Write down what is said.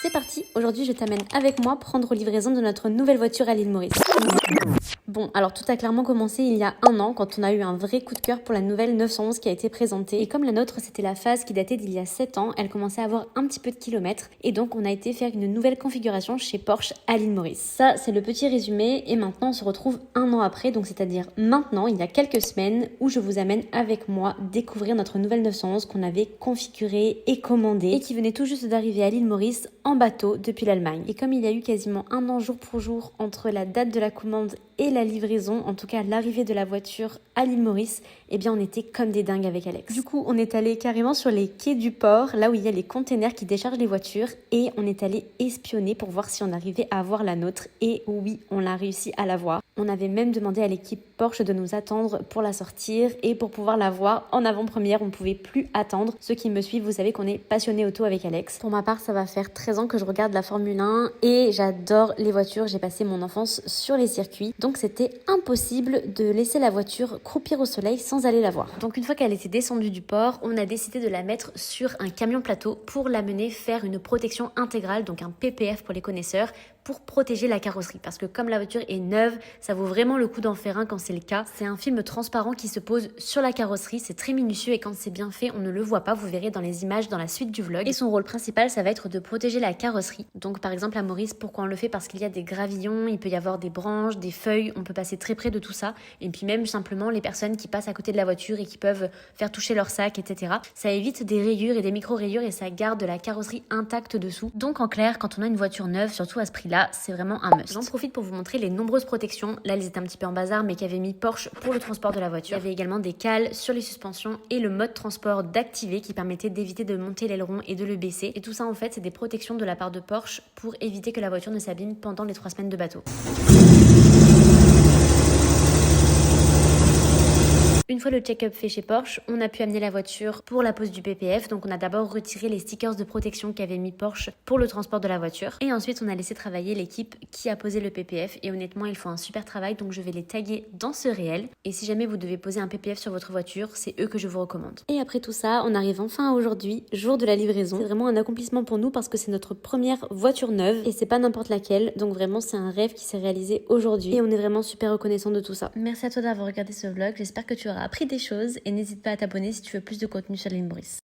C'est parti, aujourd'hui je t'amène avec moi prendre livraison de notre nouvelle voiture à l'île Maurice. Bon, alors tout a clairement commencé il y a 1 an quand on a eu un vrai coup de cœur pour la nouvelle 911 qui a été présentée. Et comme la nôtre c'était la phase qui datait d'il y a 7 ans, elle commençait à avoir un petit peu de kilomètres et donc on a été faire une nouvelle configuration chez Porsche à l'île Maurice. Ça c'est le petit résumé et maintenant on se retrouve 1 an après, donc c'est-à-dire maintenant, il y a quelques semaines où je vous amène avec moi découvrir notre nouvelle 911 qu'on avait configurée et commandée et qui venait tout juste d'arriver à l'île Maurice en bateau depuis l'Allemagne. Et comme il y a eu quasiment 1 an jour pour jour entre la date de la commande et la livraison, en tout cas l'arrivée de la voiture à l'île Maurice, eh bien on était comme des dingues avec Alex. Du coup, on est allé carrément sur les quais du port, là où il y a les containers qui déchargent les voitures, et on est allé espionner pour voir si on arrivait à avoir la nôtre. Et oui, on l'a réussi à la voir. On avait même demandé à l'équipe Porsche de nous attendre pour la sortir, et pour pouvoir la voir en avant-première, on ne pouvait plus attendre. Ceux qui me suivent, vous savez qu'on est passionné auto avec Alex. Pour ma part, ça va faire 13 ans que je regarde la Formule 1 et j'adore les voitures. J'ai passé mon enfance sur les circuits, donc c'était impossible de laisser la voiture croupir au soleil sans aller la voir. Donc une fois qu'elle était descendue du port, on a décidé de la mettre sur un camion plateau pour l'amener faire une protection intégrale, donc un PPF pour les connaisseurs, pour protéger la carrosserie. Parce que comme la voiture est neuve, ça vaut vraiment le coup d'en faire un quand c'est le cas. C'est un film transparent qui se pose sur la carrosserie, c'est très minutieux et quand c'est bien fait, on ne le voit pas, vous verrez dans les images dans la suite du vlog. Et son rôle principal, ça va être de protéger la carrosserie. Donc par exemple à Maurice, pourquoi on le fait? Parce qu'il y a des gravillons, il peut y avoir des branches, des feuilles, on peut passer très près de tout ça. Et puis même simplement les personnes qui passent à côté de la voiture et qui peuvent faire toucher leur sac, etc. Ça évite des rayures et des micro-rayures et ça garde la carrosserie intacte dessous. Donc en clair, quand on a une voiture neuve, surtout à ce prix-là, c'est vraiment un must. J'en profite pour vous montrer les nombreuses protections. Là, elles étaient un petit peu en bazar, mais qu'avait mis Porsche pour le transport de la voiture. Il y avait également des cales sur les suspensions et le mode transport d'activer qui permettait d'éviter de monter l'aileron et de le baisser. Et tout ça, en fait, c'est des protections de la part de Porsche pour éviter que la voiture ne s'abîme pendant les 3 semaines de bateau. Une fois le check-up fait chez Porsche, on a pu amener la voiture pour la pose du PPF. Donc on a d'abord retiré les stickers de protection qu'avait mis Porsche pour le transport de la voiture. Et ensuite on a laissé travailler l'équipe qui a posé le PPF. Et honnêtement ils font un super travail, donc je vais les taguer dans ce réel. Et si jamais vous devez poser un PPF sur votre voiture, c'est eux que je vous recommande. Et après tout ça, on arrive enfin à aujourd'hui, jour de la livraison. C'est vraiment un accomplissement pour nous parce que c'est notre première voiture neuve. Et c'est pas n'importe laquelle, donc vraiment c'est un rêve qui s'est réalisé aujourd'hui. Et on est vraiment super reconnaissant de tout ça. Merci à toi d'avoir regardé ce vlog, j'espère que tu auras appris des choses et n'hésite pas à t'abonner si tu veux plus de contenu sur l'île Maurice.